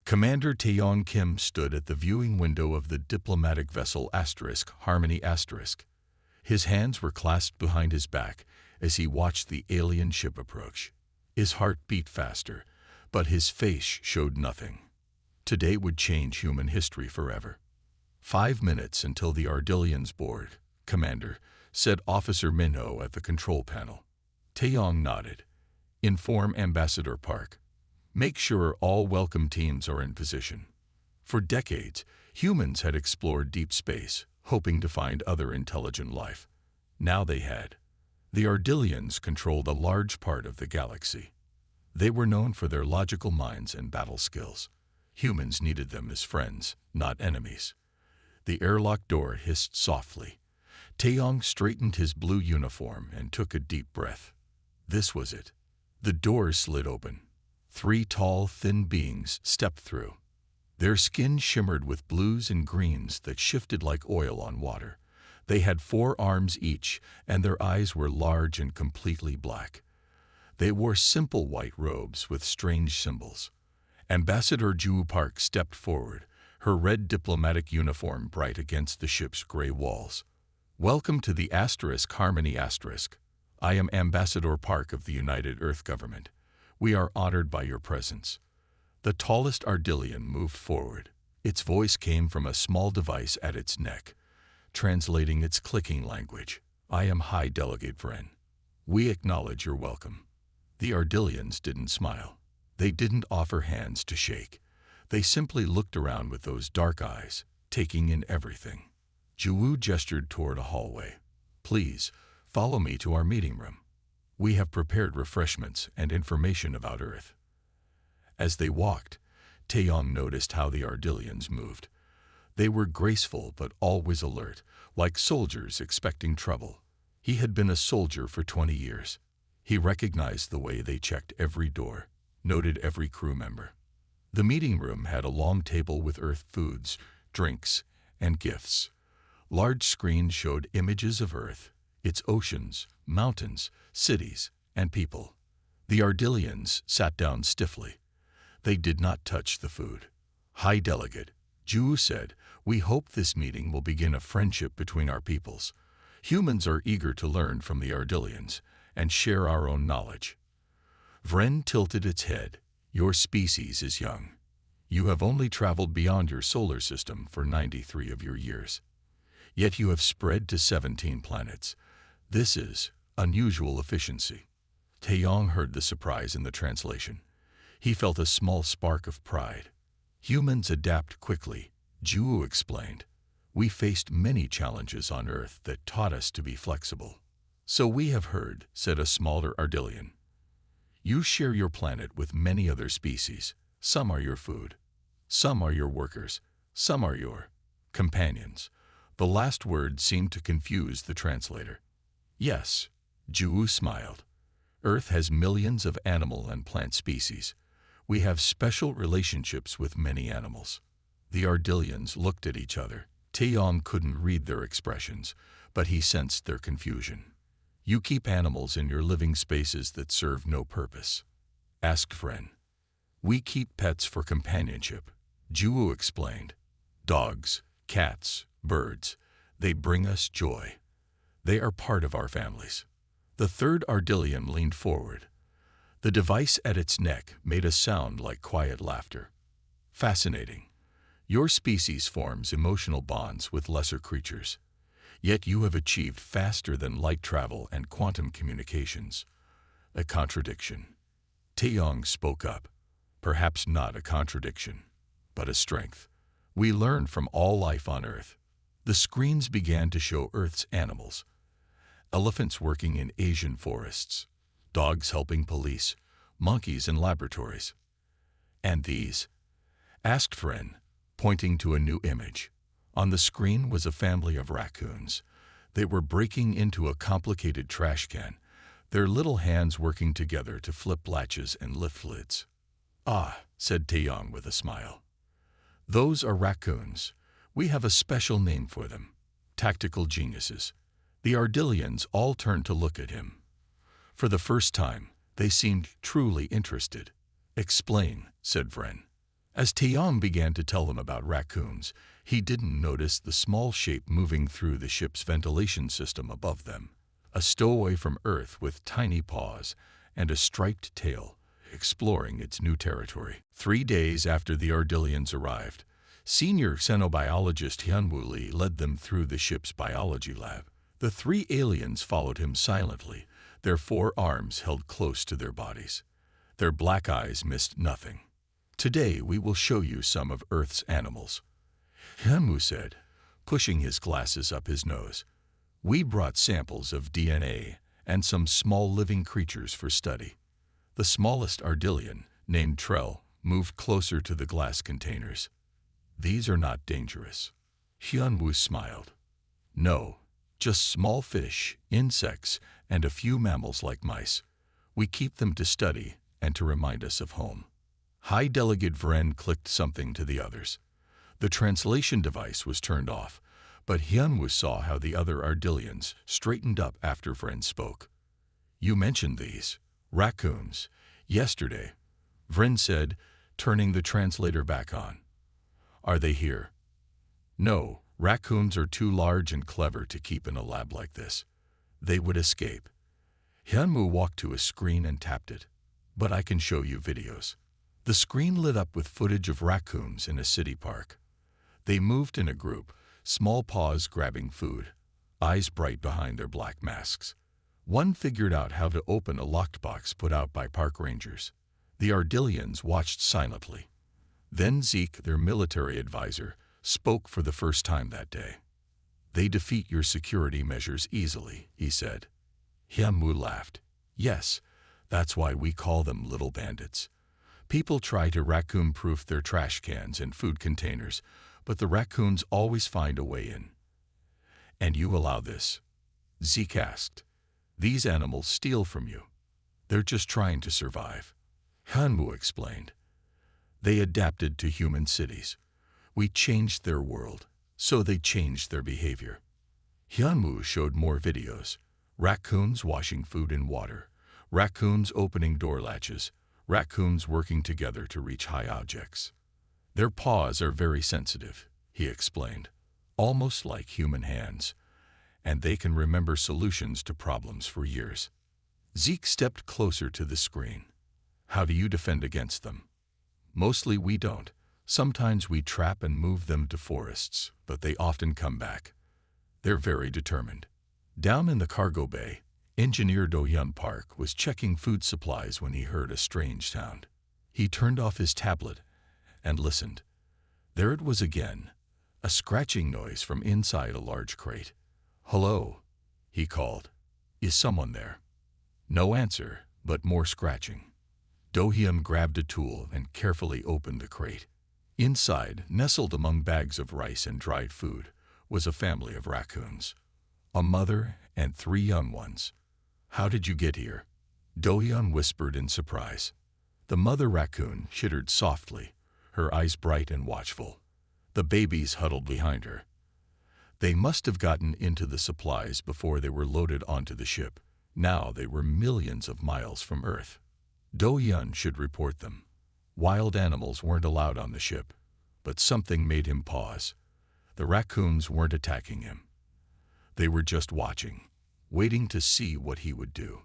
Commander Taeyong Kim stood at the viewing window of the diplomatic vessel Harmony. His hands were clasped behind his back as he watched the alien ship approach. His heart beat faster, but his face showed nothing. Today would change human history forever. 5 minutes until the Ardillians board, Commander, said Officer Minho at the control panel. Taeyong nodded. Inform Ambassador Park. Make sure all welcome teams are in position. For decades, humans had explored deep space, hoping to find other intelligent life. Now they had. The Ardillians controlled a large part of the galaxy. They were known for their logical minds and battle skills. Humans needed them as friends, not enemies. The airlock door hissed softly. Taeyong straightened his blue uniform and took a deep breath. This was it. The door slid open. 3 tall, thin beings stepped through. Their skin shimmered with blues and greens that shifted like oil on water. They had 4 arms each, and their eyes were large and completely black. They wore simple white robes with strange symbols. Ambassador Ju Park stepped forward, her red diplomatic uniform bright against the ship's gray walls. Welcome to the Harmony. I am Ambassador Park of the United Earth Government. We are honored by your presence. The tallest Ardillian moved forward. Its voice came from a small device at its neck, translating its clicking language. I am High Delegate Vren. We acknowledge your welcome. The Ardillians didn't smile. They didn't offer hands to shake. They simply looked around with those dark eyes, taking in everything. Ju gestured toward a hallway. Please, follow me to our meeting room. We have prepared refreshments and information about Earth. As they walked, Taeyong noticed how the Ardillians moved. They were graceful but always alert, like soldiers expecting trouble. He had been a soldier for 20 years. He recognized the way they checked every door, noted every crew member. The meeting room had a long table with Earth foods, drinks, and gifts. Large screens showed images of Earth, its oceans, mountains, cities, and people. The Ardillians sat down stiffly. They did not touch the food. High Delegate, Ju said, we hope this meeting will begin a friendship between our peoples. Humans are eager to learn from the Ardillians and share our own knowledge. Vren tilted its head. Your species is young. You have only traveled beyond your solar system for 93 of your years. Yet you have spread to 17 planets. This is unusual efficiency. Taeyong heard the surprise in the translation. He felt a small spark of pride. Humans adapt quickly, Ju explained. We faced many challenges on Earth that taught us to be flexible. So we have heard, said a smaller Ardillian. You share your planet with many other species. Some are your food. Some are your workers. Some are your companions. The last word seemed to confuse the translator. Yes, Ju smiled. Earth has millions of animal and plant species. We have special relationships with many animals. The Ardillians looked at each other. Taeyong couldn't read their expressions, but he sensed their confusion. You keep animals in your living spaces that serve no purpose, asked Vren. We keep pets for companionship, Ju explained. Dogs, cats, birds, they bring us joy. They are part of our families. The third Ardillian leaned forward. The device at its neck made a sound like quiet laughter. Fascinating. Your species forms emotional bonds with lesser creatures. Yet you have achieved faster than light travel and quantum communications. A contradiction. Taeyong spoke up. Perhaps not a contradiction, but a strength. We learn from all life on Earth. The screens began to show Earth's animals. Elephants working in Asian forests, dogs helping police, monkeys in laboratories. And these? Asked Vren, pointing to a new image. On the screen was a family of raccoons. They were breaking into a complicated trash can, their little hands working together to flip latches and lift lids. Ah, said Taeyong with a smile. Those are raccoons. We have a special name for them. Tactical geniuses. The Ardillians all turned to look at him. For the first time, they seemed truly interested. Explain, said Vren. As Taeyong began to tell them about raccoons, he didn't notice the small shape moving through the ship's ventilation system above them. A stowaway from Earth with tiny paws and a striped tail, exploring its new territory. 3 days after the Ardillians arrived, senior xenobiologist Hyunwoo Lee led them through the ship's biology lab. The 3 aliens followed him silently, their 4 arms held close to their bodies. Their black eyes missed nothing. "Today we will show you some of Earth's animals," Hyunwoo said, pushing his glasses up his nose. "We brought samples of DNA and some small living creatures for study." The smallest Ardillian, named Trell, moved closer to the glass containers. "These are not dangerous." Hyunwoo smiled. "No, just small fish, insects, and a few mammals like mice. We keep them to study and to remind us of home." High Delegate Vren clicked something to the others. The translation device was turned off, but Hyunwoo saw how the other Ardillians straightened up after Vren spoke. "You mentioned these raccoons yesterday," Vren said, turning the translator back on. "Are they here?" "No, raccoons are too large and clever to keep in a lab like this. They would escape." Hyunwoo walked to a screen and tapped it. "But I can show you videos." The screen lit up with footage of raccoons in a city park. They moved in a group, small paws grabbing food, eyes bright behind their black masks. One figured out how to open a locked box put out by park rangers. The Ardillians watched silently. Then Zeke, their military advisor, spoke for the first time that day. "They defeat your security measures easily," he said. Hyunwoo laughed. "Yes, that's why we call them little bandits. People try to raccoon-proof their trash cans and food containers, but the raccoons always find a way in." "And you allow this?" Zeke asked. "These animals steal from you. They're just trying to survive." Hyunwoo explained. "They adapted to human cities. We changed their world, so they changed their behavior." Hyunwoo showed more videos. Raccoons washing food in water, raccoons opening door latches, raccoons working together to reach high objects. "Their paws are very sensitive," he explained, "almost like human hands, and they can remember solutions to problems for years." Zeke stepped closer to the screen. "How do you defend against them?" "Mostly we don't. Sometimes we trap and move them to forests, but they often come back. They're very determined." Down in the cargo bay, Engineer Do-hyun Park was checking food supplies when he heard a strange sound. He turned off his tablet and listened. There it was again, a scratching noise from inside a large crate. "Hello," he called. "Is someone there?" No answer, but more scratching. Do-hyun grabbed a tool and carefully opened the crate. Inside, nestled among bags of rice and dried food, was a family of raccoons. A mother and 3 young ones. "How did you get here?" Do-hyun whispered in surprise. The mother raccoon chittered softly, her eyes bright and watchful. The babies huddled behind her. They must have gotten into the supplies before they were loaded onto the ship. Now they were millions of miles from Earth. Do-hyun should report them. Wild animals weren't allowed on the ship, but something made him pause. The raccoons weren't attacking him. They were just watching, waiting to see what he would do.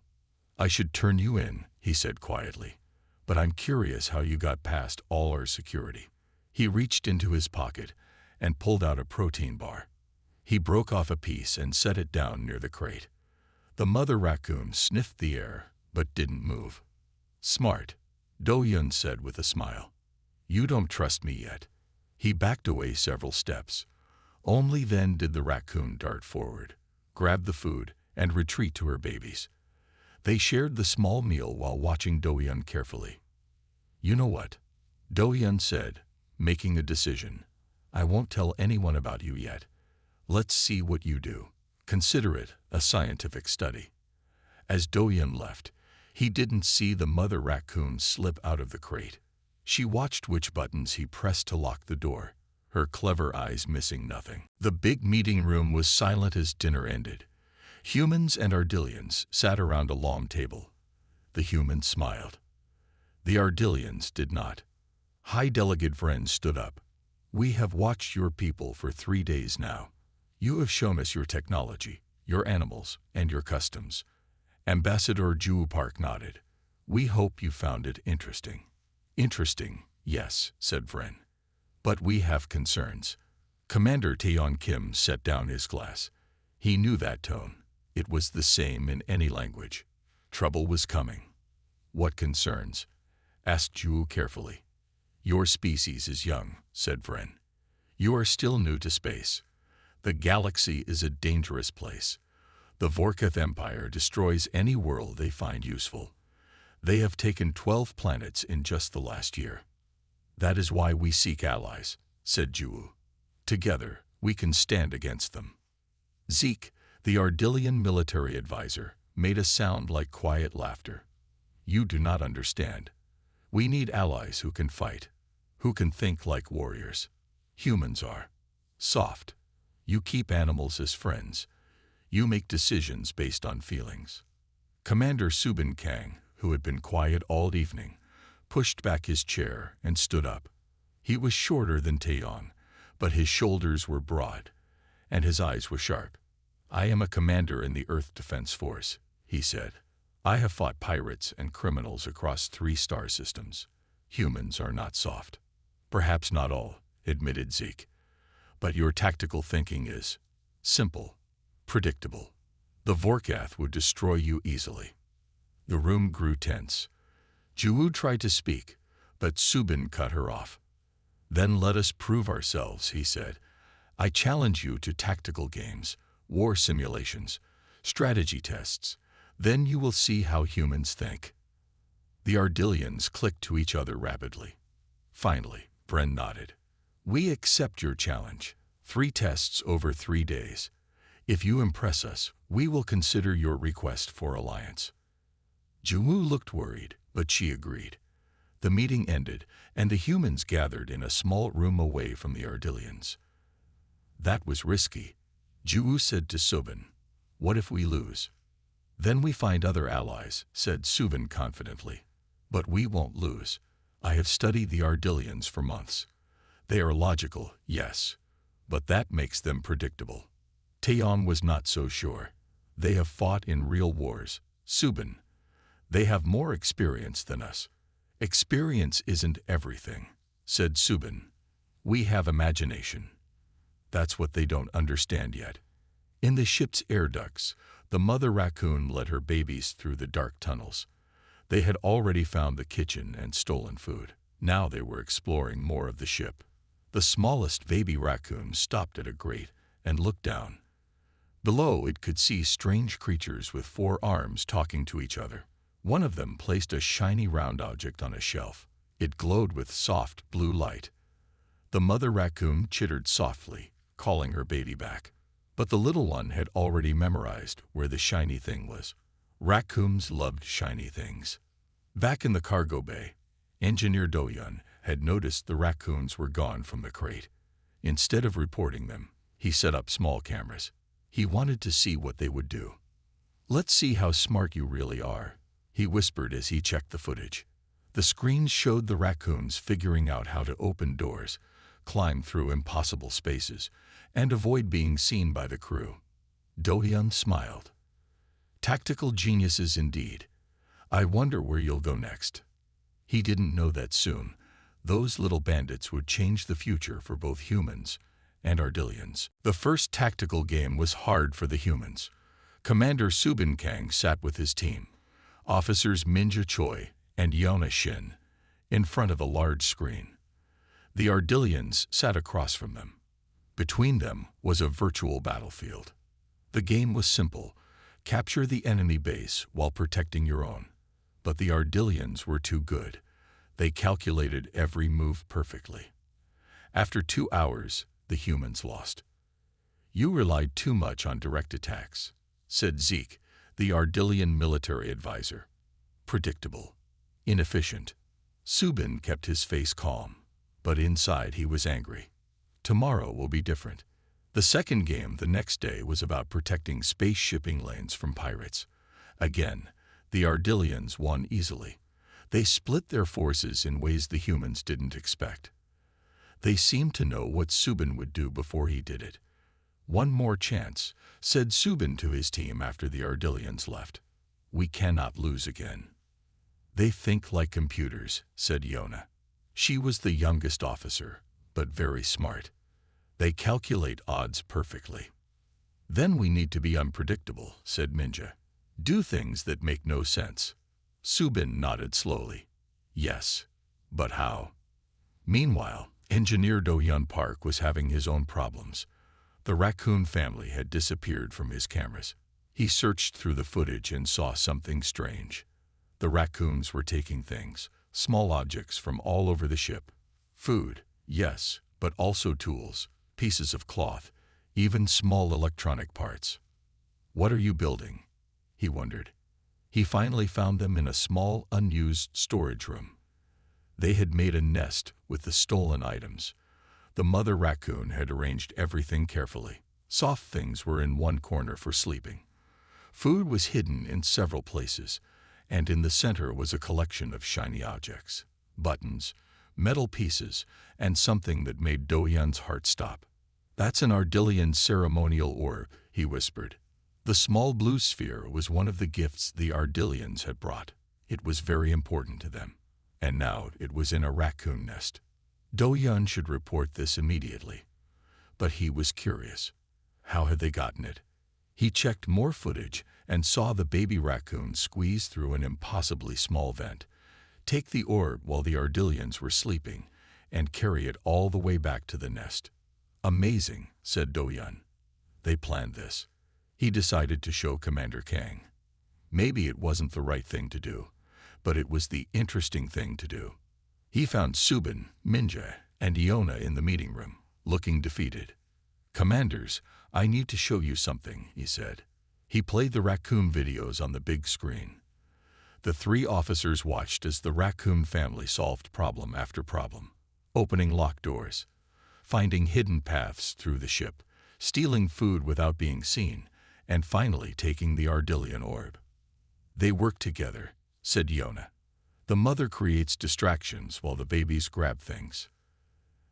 "I should turn you in," he said quietly, "but I'm curious how you got past all our security." He reached into his pocket and pulled out a protein bar. He broke off a piece and set it down near the crate. The mother raccoon sniffed the air, but didn't move. "Smart," Do-hyun said with a smile. "You don't trust me yet." He backed away several steps. Only then did the raccoon dart forward, grab the food, and retreat to her babies. They shared the small meal while watching Do-hyun carefully. "You know what?" Do-hyun said, making a decision. "I won't tell anyone about you yet. Let's see what you do. Consider it a scientific study." As Do-hyun left, he didn't see the mother raccoon slip out of the crate. She watched which buttons he pressed to lock the door, her clever eyes missing nothing. The big meeting room was silent as dinner ended. Humans and Ardillians sat around a long table. The humans smiled. The Ardillians did not. High Delegate Vren stood up. We have watched your people for 3 days now. You have shown us your technology, your animals, and your customs. Ambassador Ju Park nodded. We hope you found it interesting. Interesting, yes, said Vren. But we have concerns. Commander Taeyeon Kim set down his glass. He knew that tone. It was the same in any language. Trouble was coming. What concerns? Asked Ju carefully. Your species is young, said Vren. You are still new to space. The galaxy is a dangerous place. The Vorkath Empire destroys any world they find useful. They have taken 12 planets in just the last year. That is why we seek allies, said Ju. Together, we can stand against them. Zeke, the Ardillian military advisor, made a sound like quiet laughter. You do not understand. We need allies who can fight, who can think like warriors. Humans are soft. You keep animals as friends. You make decisions based on feelings. Commander Subin Kang, who had been quiet all evening, pushed back his chair and stood up. He was shorter than Taeyeon, but his shoulders were broad, and his eyes were sharp. I am a commander in the Earth Defense Force, he said. I have fought pirates and criminals across 3 star systems. Humans are not soft. Perhaps not all, admitted Zeke. But your tactical thinking is simple, predictable. The Vorkath would destroy you easily. The room grew tense. Ju tried to speak, but Subin cut her off. Then let us prove ourselves, he said. I challenge you to tactical games, war simulations, strategy tests. Then you will see how humans think. The Ardillians clicked to each other rapidly. Finally, Vren nodded. We accept your challenge. 3 tests over 3 days. If you impress us, we will consider your request for alliance. Jumu looked worried, but she agreed. The meeting ended, and the humans gathered in a small room away from the Ardillians. That was risky, Ju said to Subin. What if we lose? Then we find other allies, said Subin confidently. But we won't lose. I have studied the Ardillians for months. They are logical, yes, but that makes them predictable. Taeyeon was not so sure. They have fought in real wars. Subin. They have more experience than us. Experience isn't everything, said Subin. We have imagination. That's what they don't understand yet. In the ship's air ducts, the mother raccoon led her babies through the dark tunnels. They had already found the kitchen and stolen food. Now they were exploring more of the ship. The smallest baby raccoon stopped at a grate and looked down. Below it could see strange creatures with 4 arms talking to each other. One of them placed a shiny round object on a shelf. It glowed with soft blue light. The mother raccoon chittered softly, calling her baby back. But the little one had already memorized where the shiny thing was. Raccoons loved shiny things. Back in the cargo bay, Engineer Doyun had noticed the raccoons were gone from the crate. Instead of reporting them, he set up small cameras. He wanted to see what they would do. Let's see how smart you really are, he whispered as he checked the footage. The screens showed the raccoons figuring out how to open doors, climb through impossible spaces, and avoid being seen by the crew. Dohyun smiled. Tactical geniuses indeed. I wonder where you'll go next. He didn't know that soon. Those little bandits would change the future for both humans and Ardillians. The first tactical game was hard for the humans. Commander Subin Kang sat with his team, officers Minja Choi and Yona Shin, in front of a large screen. The Ardillians sat across from them. Between them was a virtual battlefield. The game was simple. Capture the enemy base while protecting your own. But the Ardillians were too good. They calculated every move perfectly. After 2 hours, the humans lost. You relied too much on direct attacks, said Zeke, the Ardillian military advisor. Predictable. Inefficient. Subin kept his face calm, but inside he was angry. Tomorrow will be different. The second game the next day was about protecting space shipping lanes from pirates. Again, the Ardillians won easily. They split their forces in ways the humans didn't expect. They seemed to know what Subin would do before he did it. "One more chance," said Subin to his team after the Ardillians left. "We cannot lose again." "They think like computers," said Yona. She was the youngest officer, but very smart. "They calculate odds perfectly." "Then we need to be unpredictable," said Minja. "Do things that make no sense." Subin nodded slowly. "Yes, but how?" Meanwhile, Engineer Do-Hyun Park was having his own problems. The Raccoon family had disappeared from his cameras. He searched through the footage and saw something strange. The raccoons were taking things, small objects from all over the ship. Food, yes, but also tools, pieces of cloth, even small electronic parts. "What are you building?" he wondered. He finally found them in a small, unused storage room. They had made a nest with the stolen items. The mother raccoon had arranged everything carefully. Soft things were in one corner for sleeping. Food was hidden in several places, and in the center was a collection of shiny objects, buttons, metal pieces, and something that made Do-Hyun's heart stop. "That's an Ardillian ceremonial orb," he whispered. The small blue sphere was one of the gifts the Ardillians had brought. It was very important to them, and now it was in a raccoon nest. Do-Hyun should report this immediately. But he was curious. How had they gotten it? He checked more footage and saw the baby raccoon squeeze through an impossibly small vent, take the orb while the Ardillians were sleeping, and carry it all the way back to the nest. "Amazing," said Do-Hyun. "They planned this." He decided to show Commander Kang. Maybe it wasn't the right thing to do, but it was the interesting thing to do. He found Subin, Minja, and Iona in the meeting room, looking defeated. "Commanders, I need to show you something," he said. He played the raccoon videos on the big screen. The three officers watched as the raccoon family solved problem after problem, opening locked doors, finding hidden paths through the ship, stealing food without being seen, and finally taking the Ardillian orb. "They work together," said Iona. "The mother creates distractions while the babies grab things."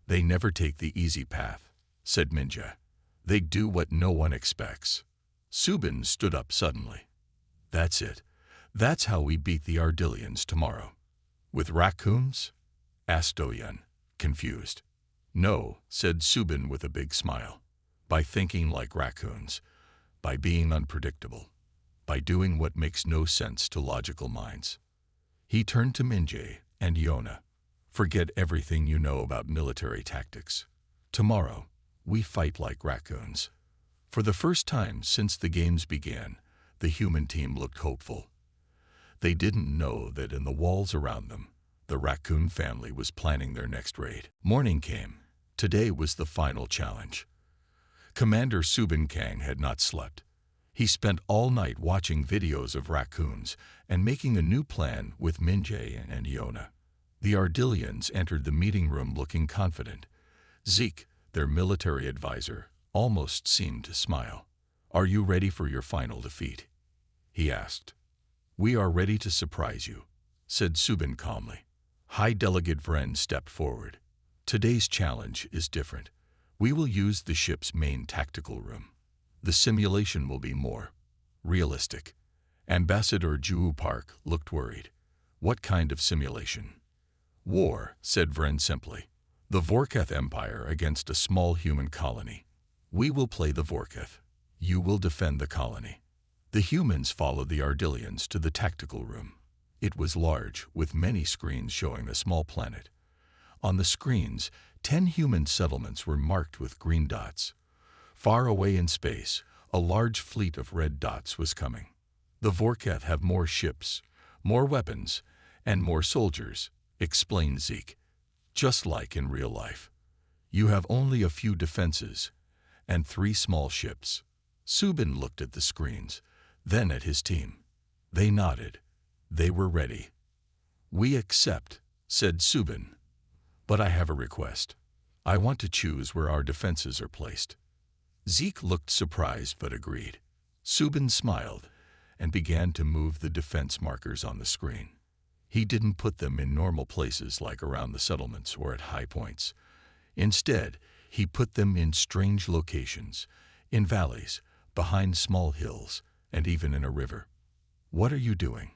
"They never take the easy path," said Minja. "They do what no one expects." Subin stood up suddenly. "That's it. That's how we beat the Ardillians tomorrow." "With raccoons?" asked Do-Hyun, confused. "No," said Subin with a big smile. "By thinking like raccoons, by being unpredictable, by doing what makes no sense to logical minds." He turned to Minjae and Iona. "Forget everything you know about military tactics. Tomorrow, we fight like raccoons." For the first time since the games began, the human team looked hopeful. They didn't know that in the walls around them, the raccoon family was planning their next raid. Morning came. Today was the final challenge. Commander Subin Kang had not slept. He spent all night watching videos of raccoons and making a new plan with Minjae and Iona. The Ardillians entered the meeting room looking confident. Zeke, their military advisor, almost seemed to smile. "Are you ready for your final defeat?" he asked. "We are ready to surprise you," said Subin calmly. High Delegate Vren stepped forward. "Today's challenge is different. We will use the ship's main tactical room. The simulation will be more realistic." Ambassador Ju Park looked worried. "What kind of simulation?" "War," said Vren simply. "The Vorkath Empire against a small human colony. We will play the Vorkath. You will defend the colony." The humans followed the Ardillians to the tactical room. It was large, with many screens showing a small planet. On the screens, 10 human settlements were marked with green dots. Far away in space, a large fleet of red dots was coming. "The Vorkath have more ships, more weapons, and more soldiers," explained Zeke. "Just like in real life. You have only a few defenses and 3 small ships." Subin looked at the screens, then at his team. They nodded. They were ready. "We accept," said Subin. "But I have a request. I want to choose where our defenses are placed." Zeke looked surprised but agreed. Subin smiled and began to move the defense markers on the screen. He didn't put them in normal places like around the settlements or at high points. Instead, he put them in strange locations, in valleys, behind small hills, and even in a river. "What are you doing?"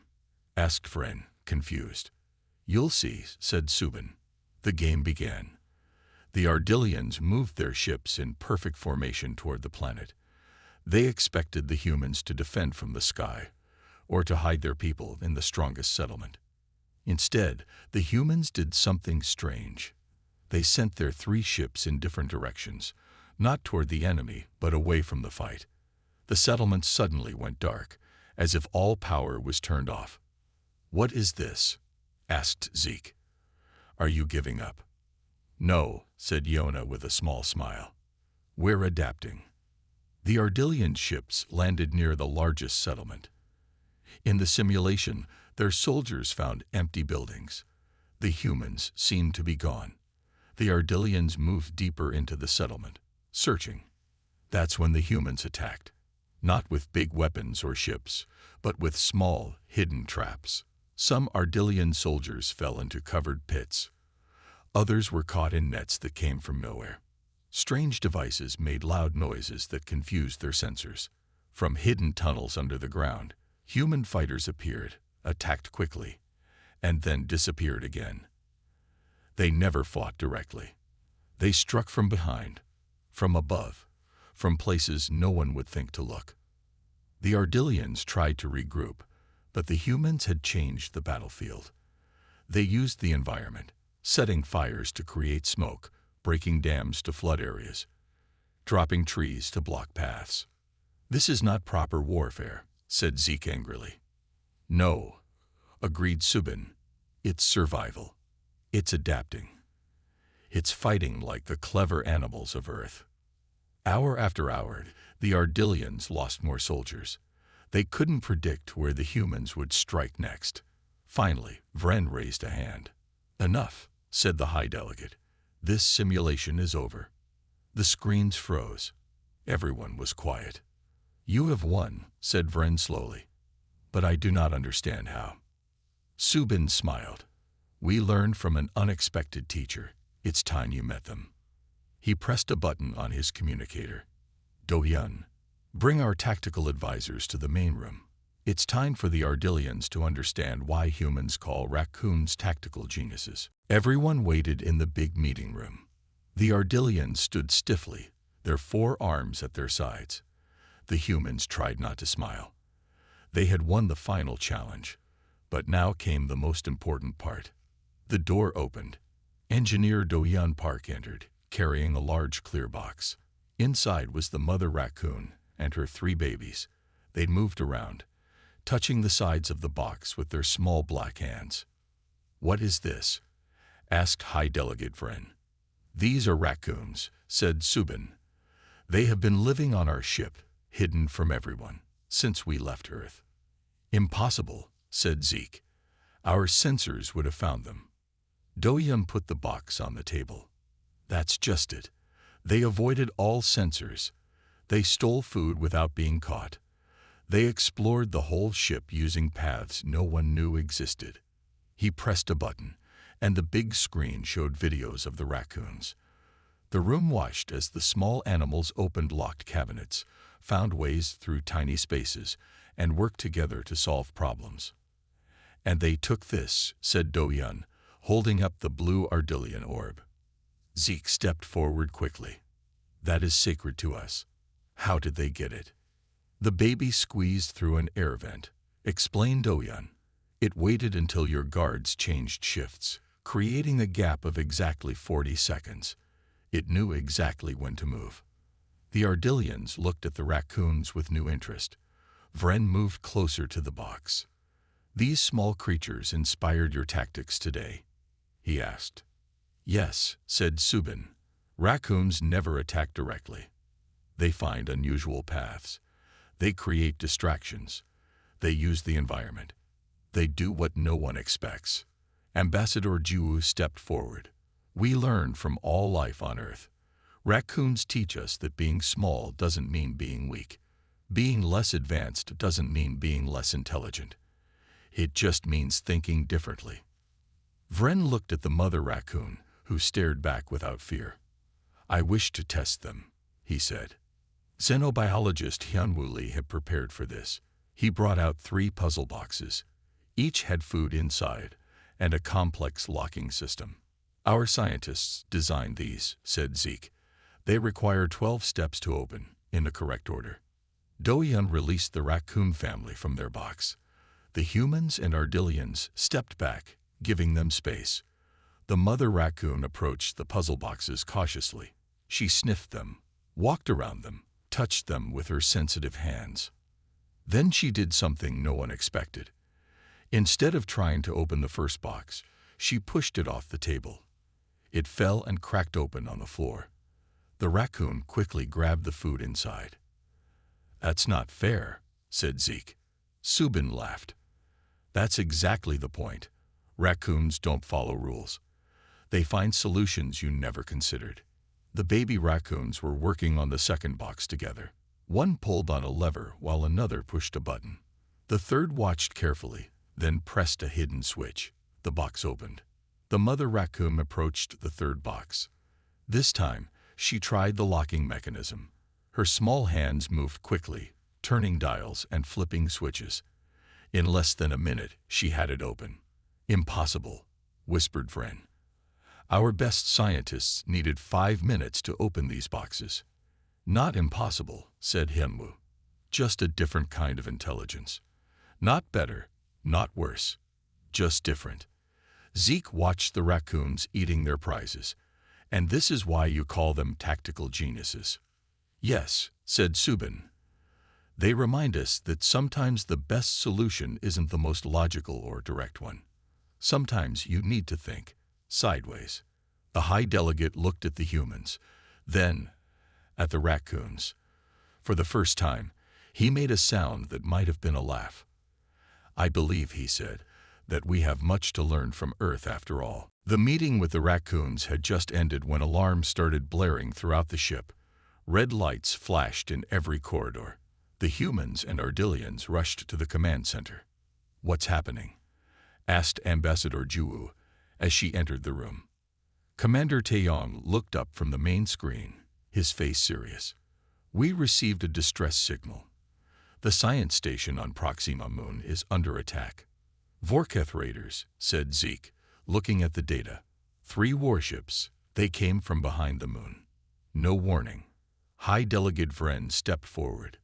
asked Vren, confused. "You'll see," said Subin. The game began. The Ardillians moved their ships in perfect formation toward the planet. They expected the humans to defend from the sky, or to hide their people in the strongest settlement. Instead, the humans did something strange. They sent their 3 ships in different directions, not toward the enemy, but away from the fight. The settlement suddenly went dark, as if all power was turned off. "What is this?" asked Zeke. "Are you giving up?" "No," said Yona with a small smile. "We're adapting." The Ardillian ships landed near the largest settlement. In the simulation, their soldiers found empty buildings. The humans seemed to be gone. The Ardillians moved deeper into the settlement, searching. That's when the humans attacked, not with big weapons or ships, but with small, hidden traps. Some Ardillian soldiers fell into covered pits. Others were caught in nets that came from nowhere. Strange devices made loud noises that confused their sensors. From hidden tunnels under the ground, human fighters appeared, attacked quickly, and then disappeared again. They never fought directly. They struck from behind, from above, from places no one would think to look. The Ardillians tried to regroup, but the humans had changed the battlefield. They used the environment, setting fires to create smoke, breaking dams to flood areas, dropping trees to block paths. "This is not proper warfare," said Zeke angrily. "No," agreed Subin. "It's survival. It's adapting. It's fighting like the clever animals of Earth." Hour after hour, the Ardillians lost more soldiers. They couldn't predict where the humans would strike next. Finally, Vren raised a hand. "Enough," said the High Delegate. "This simulation is over." The screens froze. Everyone was quiet. "You have won," said Vren slowly. "But I do not understand how." Subin smiled. "We learned from an unexpected teacher. It's time you met them." He pressed a button on his communicator. "Do-hyun, bring our tactical advisors to the main room. It's time for the Ardillians to understand why humans call Raccoons tactical geniuses." Everyone waited in the big meeting room. The Ardillians stood stiffly, their 4 arms at their sides. The humans tried not to smile. They had won the final challenge, but now came the most important part. The door opened. Engineer Do-hyun Park entered, carrying a large clear box. Inside was the mother raccoon and her 3 babies. They'd moved around, touching the sides of the box with their small black hands. "What is this?" asked High Delegate Vren. "These are raccoons," said Subin. "They have been living on our ship, hidden from everyone, since we left Earth." "Impossible," said Zeke. "Our sensors would have found them." Do-hyun put the box on the table. "That's just it. They avoided all sensors. They stole food without being caught. They explored the whole ship using paths no one knew existed." He pressed a button, and the big screen showed videos of the raccoons. The room watched as the small animals opened locked cabinets, found ways through tiny spaces, and worked together to solve problems. "And they took this," said Do-hyun, holding up the blue Ardillian orb. Zeke stepped forward quickly. "That is sacred to us. How did they get it?" "The baby squeezed through an air vent," explained Do-hyun. "It waited until your guards changed shifts, creating a gap of exactly 40 seconds. It knew exactly when to move." The Ardillians looked at the raccoons with new interest. Vren moved closer to the box. "These small creatures inspired your tactics today?" he asked. "Yes," said Subin. "Raccoons never attack directly. They find unusual paths. They create distractions. They use the environment. They do what no one expects." Ambassador Ju stepped forward. "We learn from all life on Earth. Raccoons teach us that being small doesn't mean being weak. Being less advanced doesn't mean being less intelligent. It just means thinking differently. Vren looked at the mother raccoon, who stared back without fear. I wish to test them, he said. Xenobiologist Hyunwoo Lee had prepared for this. He brought out 3 puzzle boxes. Each had food inside and a complex locking system. Our scientists designed these, said Zeke. They require 12 steps to open, in the correct order. Do-yeon released the raccoon family from their box. The humans and Ardillians stepped back, giving them space. The mother raccoon approached the puzzle boxes cautiously. She sniffed them, walked around them, touched them with her sensitive hands. Then she did something no one expected. Instead of trying to open the first box, she pushed it off the table. It fell and cracked open on the floor. The raccoon quickly grabbed the food inside. That's not fair, said Zeke. Subin laughed. That's exactly the point. Raccoons don't follow rules. They find solutions you never considered. The baby raccoons were working on the second box together. One pulled on a lever while another pushed a button. The third watched carefully, then pressed a hidden switch. The box opened. The mother raccoon approached the third box. This time, she tried the locking mechanism. Her small hands moved quickly, turning dials and flipping switches. In less than a minute, she had it open. Impossible, whispered Vren. Our best scientists needed 5 minutes to open these boxes. Not impossible, said Hyunwoo. Just a different kind of intelligence. Not better, not worse, just different. Zeke watched the raccoons eating their prizes. And this is why you call them tactical geniuses. Yes, said Subin. They remind us that sometimes the best solution isn't the most logical or direct one. Sometimes you need to think sideways. The High Delegate looked at the humans, then at the raccoons. For the first time, he made a sound that might have been a laugh. I believe, he said, that we have much to learn from Earth after all. The meeting with the raccoons had just ended when alarms started blaring throughout the ship. Red lights flashed in every corridor. The humans and Ardillians rushed to the command center. What's happening? Asked Ambassador Juwoo as she entered the room. Commander Taeyong looked up from the main screen, his face serious. We received a distress signal. The science station on Proxima Moon is under attack. Vorketh raiders, said Zeke, looking at the data. 3 warships. They came from behind the moon. No warning. High Delegate Vren stepped forward.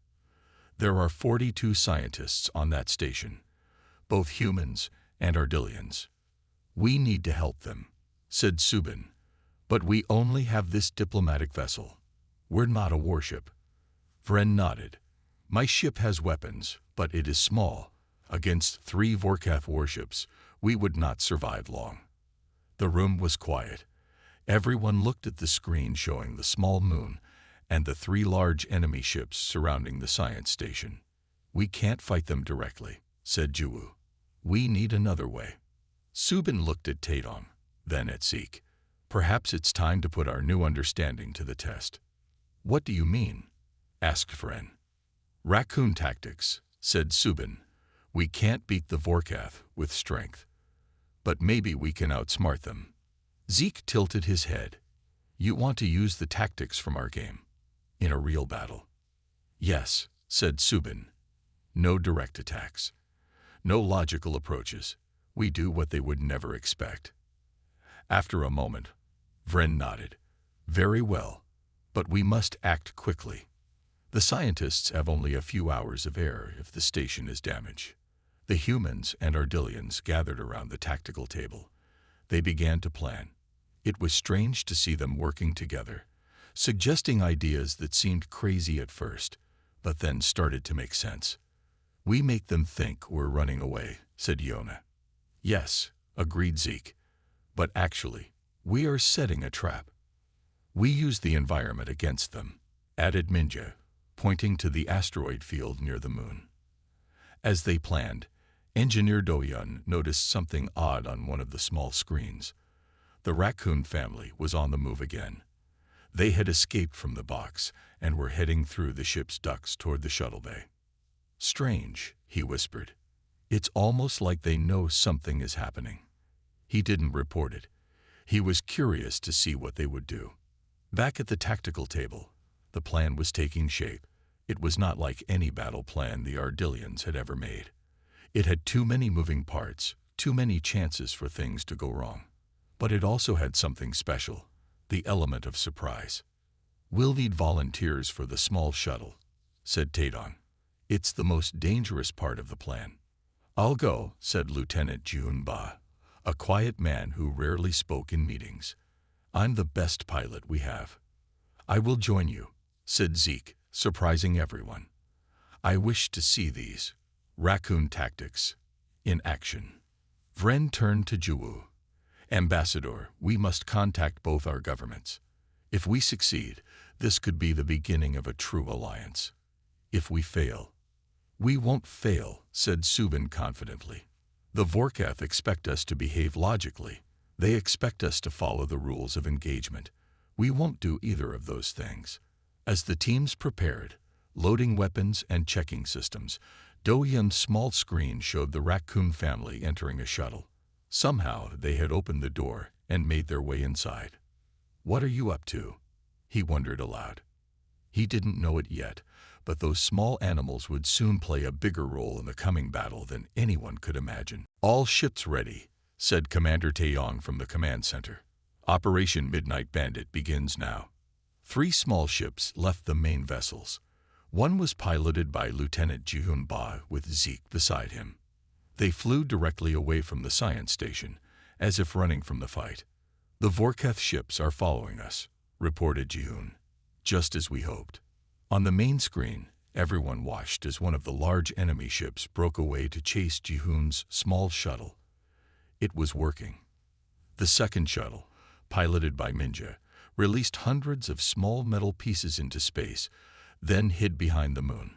There are 42 scientists on that station, both humans and Ardillians. We need to help them, said Subin. But we only have this diplomatic vessel. We're not a warship. Vren nodded. My ship has weapons, but it is small. Against 3 Vorkath warships, we would not survive long. The room was quiet. Everyone looked at the screen showing the small moon and the 3 large enemy ships surrounding the science station. We can't fight them directly, said Juwoo. We need another way. Subin looked at Taeyong, then at Zeke. Perhaps it's time to put our new understanding to the test. What do you mean? Asked Vren. Raccoon tactics, said Subin. We can't beat the Vorkath with strength. But maybe we can outsmart them. Zeke tilted his head. You want to use the tactics from our game? In a real battle? Yes, said Subin. No direct attacks. No logical approaches. We do what they would never expect. After a moment, Vren nodded. Very well, but we must act quickly. The scientists have only a few hours of air if the station is damaged. The humans and Ardillians gathered around the tactical table. They began to plan. It was strange to see them working together, suggesting ideas that seemed crazy at first, but then started to make sense. We make them think we're running away, said Yona. Yes, agreed Zeke. But actually, we are setting a trap. We use the environment against them, added Minja, pointing to the asteroid field near the moon. As they planned, Engineer Do-yeon noticed something odd on one of the small screens. The raccoon family was on the move again. They had escaped from the box and were heading through the ship's ducts toward the shuttle bay. Strange, he whispered. It's almost like they know something is happening. He didn't report it. He was curious to see what they would do. Back at the tactical table, the plan was taking shape. It was not like any battle plan the Ardillians had ever made. It had too many moving parts, too many chances for things to go wrong. But it also had something special, the element of surprise. "We'll need volunteers for the small shuttle," said Tadon. "It's the most dangerous part of the plan." "I'll go," said Lieutenant Jihoon-ba, a quiet man who rarely spoke in meetings. "I'm the best pilot we have." "I will join you," said Zeke, surprising everyone. "I wish to see these raccoon tactics in action." Vren turned to Jiwoo. "Ambassador, we must contact both our governments. If we succeed, this could be the beginning of a true alliance. If we fail—" "We won't fail," said Subin confidently. "The Vorkath expect us to behave logically. They expect us to follow the rules of engagement. We won't do either of those things." As the teams prepared, loading weapons and checking systems, Do-Hyun's small screen showed the Raccoon family entering a shuttle. Somehow they had opened the door and made their way inside. "What are you up to?" he wondered aloud. He didn't know it yet, but those small animals would soon play a bigger role in the coming battle than anyone could imagine. "All ships ready," said Commander Taeyong from the command center. "Operation Midnight Bandit begins now." 3 small ships left the main vessels. One was piloted by Lieutenant Jihoon-ba with Zeke beside him. They flew directly away from the science station, as if running from the fight. "The Vorkath ships are following us," reported Jihoon. "Just as we hoped." On the main screen, everyone watched as one of the large enemy ships broke away to chase Jihoon's small shuttle. It was working. The second shuttle, piloted by Minja, released hundreds of small metal pieces into space, then hid behind the moon.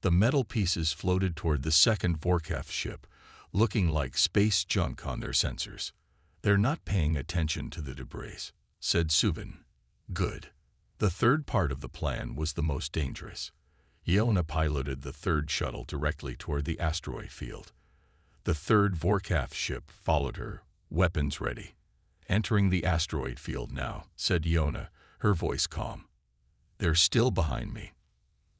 The metal pieces floated toward the second Vorkath ship, looking like space junk on their sensors. "They're not paying attention to the debris," said Subin. "Good." The third part of the plan was the most dangerous. Yeona piloted the third shuttle directly toward the asteroid field. The third Vorkath ship followed her, weapons ready. "Entering the asteroid field now," said Yeona, her voice calm. "They're still behind me."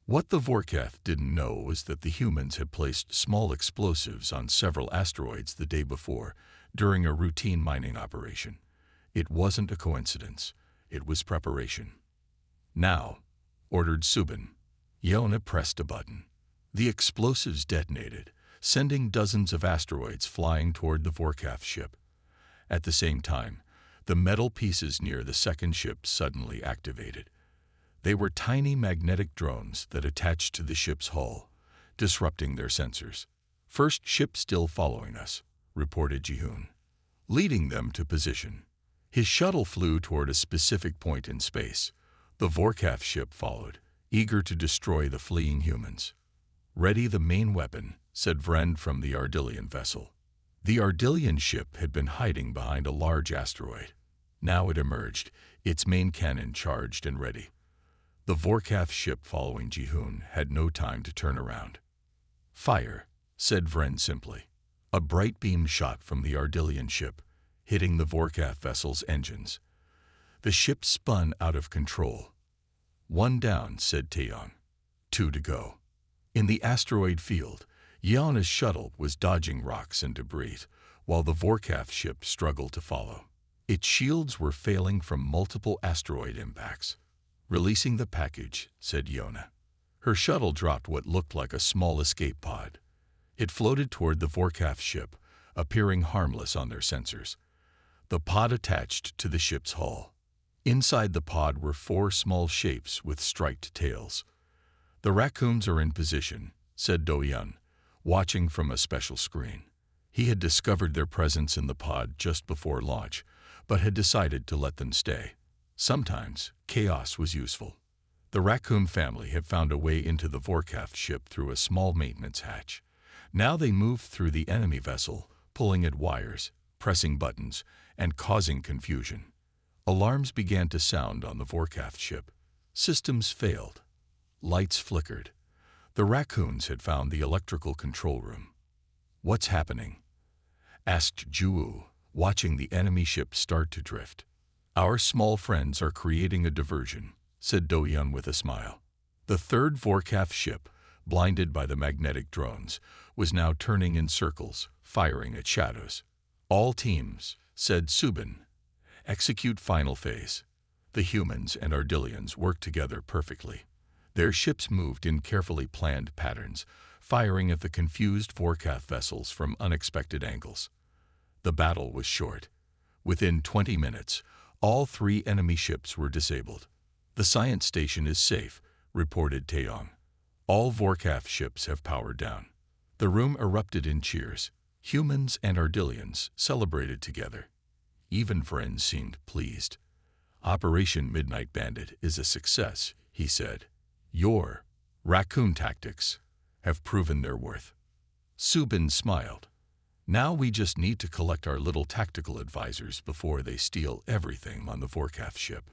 What the Vorkath didn't know was that the humans had placed small explosives on several asteroids the day before, during a routine mining operation. It wasn't a coincidence. It was preparation. "Now," ordered Subin. Yeona pressed a button. The explosives detonated, sending dozens of asteroids flying toward the Vorkath ship. At the same time, the metal pieces near the second ship suddenly activated. They were tiny magnetic drones that attached to the ship's hull, disrupting their sensors. "First ship still following us," reported Jihoon, leading them to position. His shuttle flew toward a specific point in space. The Vorkath ship followed, eager to destroy the fleeing humans. "Ready the main weapon," said Vren from the Ardillian vessel. The Ardillian ship had been hiding behind a large asteroid. Now it emerged, its main cannon charged and ready. The Vorkath ship following Jihoon had no time to turn around. "Fire," said Vren simply. A bright beam shot from the Ardillian ship, hitting the Vorkath vessel's engines. The ship spun out of control. "1 down," said Taeyong. 2 to go. In the asteroid field, Yeona's shuttle was dodging rocks and debris, while the Vorkath ship struggled to follow. Its shields were failing from multiple asteroid impacts. "Releasing the package," said Yeona. Her shuttle dropped what looked like a small escape pod. It floated toward the Vorkath ship, appearing harmless on their sensors. The pod attached to the ship's hull. Inside the pod were 4 small shapes with striped tails. "The Raccoons are in position," said Do-Hyun, watching from a special screen. He had discovered their presence in the pod just before launch, but had decided to let them stay. Sometimes, chaos was useful. The Raccoon family had found a way into the Vorkath ship through a small maintenance hatch. Now they moved through the enemy vessel, pulling at wires, pressing buttons, and causing confusion. Alarms began to sound on the Vorkath ship. Systems failed. Lights flickered. The Raccoons had found the electrical control room. "What's happening?" asked Juwu, watching the enemy ship start to drift. "Our small friends are creating a diversion," said Do-yeon with a smile. The third Vorkath ship, blinded by the magnetic drones, was now turning in circles, firing at shadows. "All teams," said Subin, "execute final phase." The humans and Ardillians worked together perfectly. Their ships moved in carefully planned patterns, firing at the confused Vorkath vessels from unexpected angles. The battle was short. Within 20 minutes, all 3 enemy ships were disabled. "The science station is safe," reported Taeyong. "All Vorkath ships have powered down." The room erupted in cheers. Humans and Ardillians celebrated together. Even Friends seemed pleased. "Operation Midnight Bandit is a success," he said. "Your raccoon tactics have proven their worth." Subin smiled. "Now we just need to collect our little tactical advisors before they steal everything on the Vorkath ship."